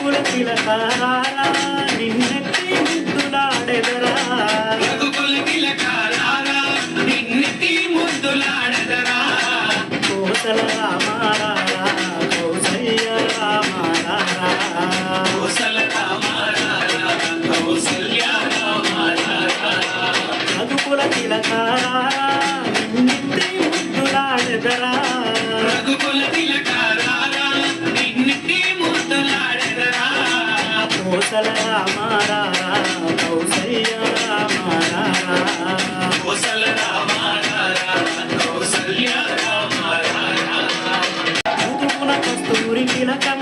రఘుకుల తిలకారా నిన్నెత్తి ముద్దులాడెదరా రఘుకుల తిలకారా నిన్నెత్తి ముద్దులాడెదరా కోసల రామారా కౌసల్య రామారా కోసల రామారా కౌసల్య రామారా రఘుకుల తిలకారా నిన్నెత్తి ముద్దులాడెదరా రఘుకుల తిలకారా నిన్నెత్తి ముద్దులాడెదరా కోసల రామారా కౌసల్య రామారా కోసల రామారా కౌసల్య రామారా కస్తూరి తిలకం